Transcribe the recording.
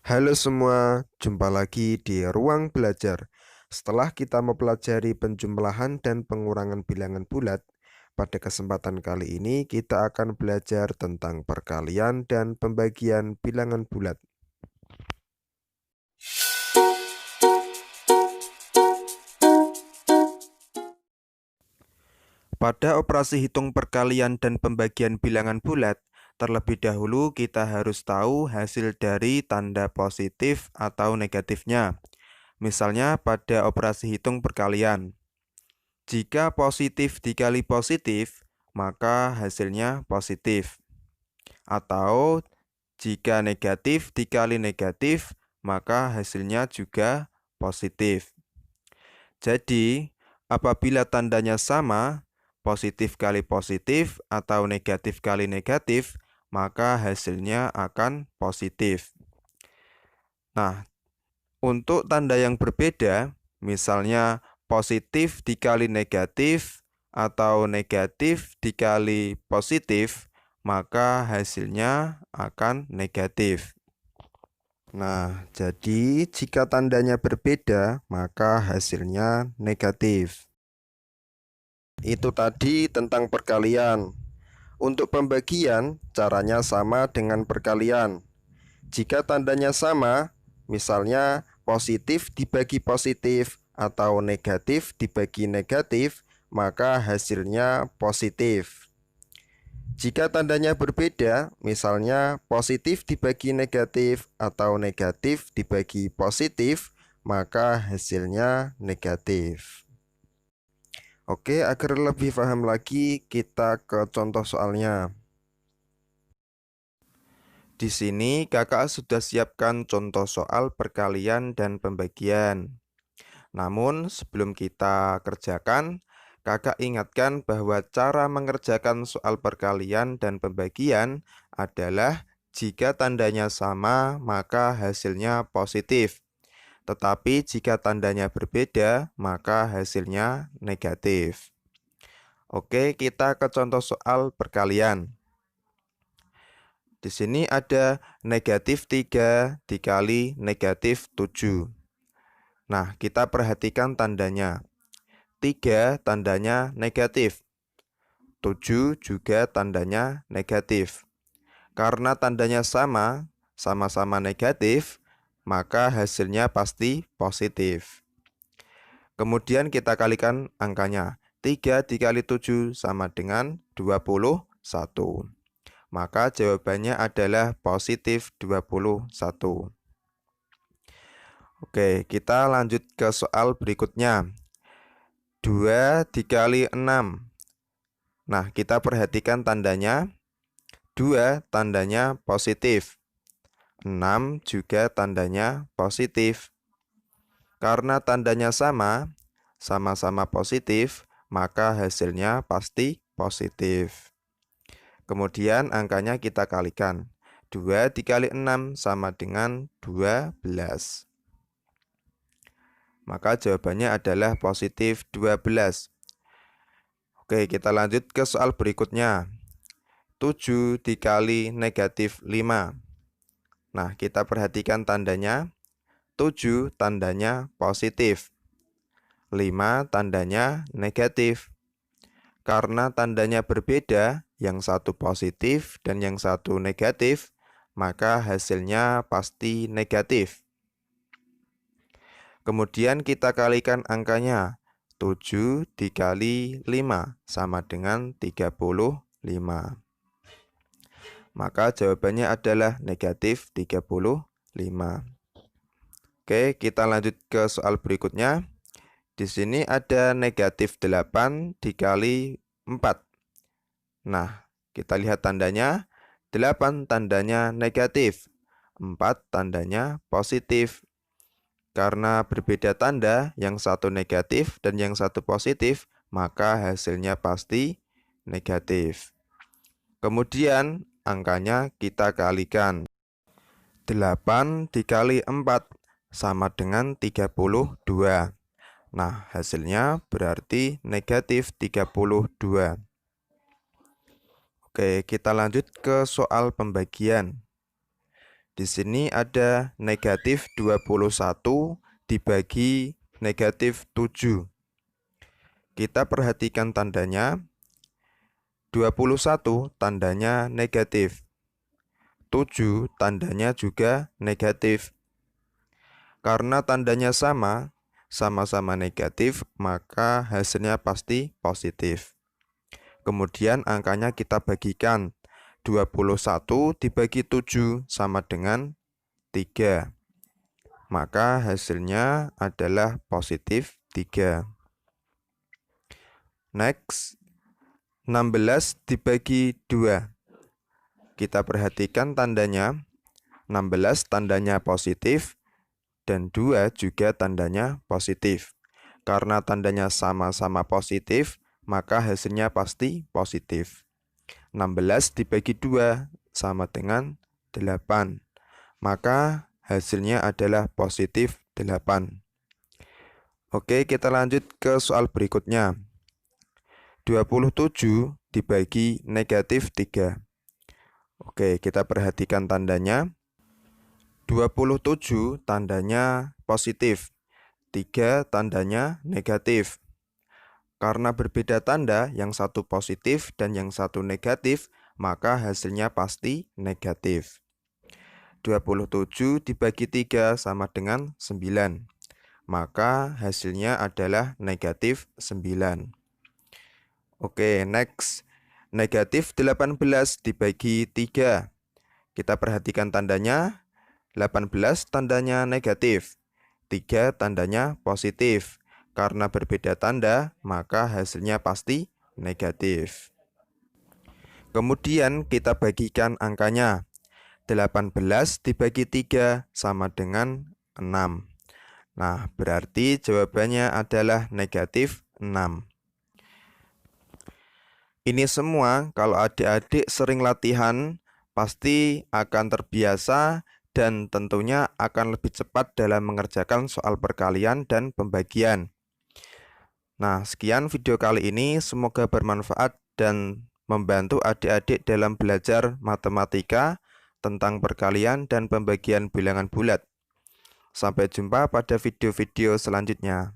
Halo semua, jumpa lagi di Ruang Belajar. Setelah kita mempelajari penjumlahan dan pengurangan bilangan bulat, pada kesempatan kali ini kita akan belajar tentang perkalian dan pembagian bilangan bulat. Pada operasi hitung perkalian dan pembagian bilangan bulat, terlebih dahulu kita harus tahu hasil dari tanda positif atau negatifnya. Misalnya pada operasi hitung perkalian. Jika positif dikali positif, maka hasilnya positif. Atau jika negatif dikali negatif, maka hasilnya juga positif. Jadi, apabila tandanya sama, positif kali positif atau negatif kali negatif, maka hasilnya akan positif. Nah, untuk tanda yang berbeda, misalnya positif dikali negatif atau negatif dikali positif, maka hasilnya akan negatif. Nah, jadi jika tandanya berbeda, maka hasilnya negatif. Itu tadi tentang perkalian. Untuk pembagian, caranya sama dengan perkalian. Jika tandanya sama, misalnya positif dibagi positif atau negatif dibagi negatif, maka hasilnya positif. Jika tandanya berbeda, misalnya positif dibagi negatif atau negatif dibagi positif, maka hasilnya negatif. Oke, agar lebih paham lagi, kita ke contoh soalnya. Di sini kakak sudah siapkan contoh soal perkalian dan pembagian. Namun sebelum kita kerjakan, kakak ingatkan bahwa cara mengerjakan soal perkalian dan pembagian adalah jika tandanya sama, maka hasilnya positif. Tetapi jika tandanya berbeda, maka hasilnya negatif. Oke, kita ke contoh soal perkalian. Di sini ada negatif 3 dikali negatif 7. Nah, kita perhatikan tandanya. 3 tandanya negatif. 7 juga tandanya negatif. Karena tandanya sama, sama-sama negatif, maka hasilnya pasti positif. Kemudian kita kalikan angkanya. 3 dikali 7 sama dengan 21. Maka jawabannya adalah positif 21. Oke, kita lanjut ke soal berikutnya. 2 dikali 6. Nah, kita perhatikan tandanya. 2 tandanya positif. 6 juga tandanya positif. Karena tandanya sama, sama-sama positif, maka hasilnya pasti positif. Kemudian angkanya kita kalikan. 2 dikali 6 sama dengan 12. Maka jawabannya adalah positif 12. Oke, kita lanjut ke soal berikutnya. 7 dikali negatif 5. Nah, kita perhatikan tandanya. 7 tandanya positif. 5 tandanya negatif. Karena tandanya berbeda, yang satu positif dan yang satu negatif, maka hasilnya pasti negatif. Kemudian kita kalikan angkanya. 7 dikali 5 sama dengan 35. Maka jawabannya adalah negatif 35. Oke, kita lanjut ke soal berikutnya. Di sini ada negatif 8 dikali 4. Nah, kita lihat tandanya. 8 tandanya negatif. 4 tandanya positif. Karena berbeda tanda, yang satu negatif dan yang satu positif, maka hasilnya pasti negatif. Kemudian angkanya kita kalikan. 8 dikali 4 sama dengan 32. Nah, hasilnya berarti negatif 32. Oke, kita lanjut ke soal pembagian. Di sini ada negatif 21 dibagi negatif 7. Kita perhatikan tandanya. 21 tandanya negatif. 7 tandanya juga negatif. Karena tandanya sama-sama negatif, maka hasilnya pasti positif. Kemudian angkanya kita bagikan. 21 dibagi 7 sama dengan 3. Maka hasilnya adalah positif 3. Next, 16 dibagi 2. Kita perhatikan tandanya. 16 tandanya positif dan 2 juga tandanya positif. Karena tandanya sama-sama positif, maka hasilnya pasti positif. 16 dibagi 2 sama dengan 8. Maka hasilnya adalah positif 8. Oke, kita lanjut ke soal berikutnya. 27 dibagi negatif 3. Oke, kita perhatikan tandanya. 27 tandanya positif, 3 tandanya negatif. Karena berbeda tanda, yang satu positif dan yang satu negatif, maka hasilnya pasti negatif. 27 dibagi 3 sama dengan 9. Maka hasilnya adalah negatif 9. Oke, next. Negatif 18 dibagi 3. Kita perhatikan tandanya. 18 tandanya negatif. 3 tandanya positif. Karena berbeda tanda, maka hasilnya pasti negatif. Kemudian kita bagikan angkanya. 18 dibagi 3 sama dengan 6. Nah, berarti jawabannya adalah negatif 6. Ini semua kalau adik-adik sering latihan, pasti akan terbiasa dan tentunya akan lebih cepat dalam mengerjakan soal perkalian dan pembagian. Nah, sekian video kali ini, semoga bermanfaat dan membantu adik-adik dalam belajar matematika tentang perkalian dan pembagian bilangan bulat. Sampai jumpa pada video-video selanjutnya.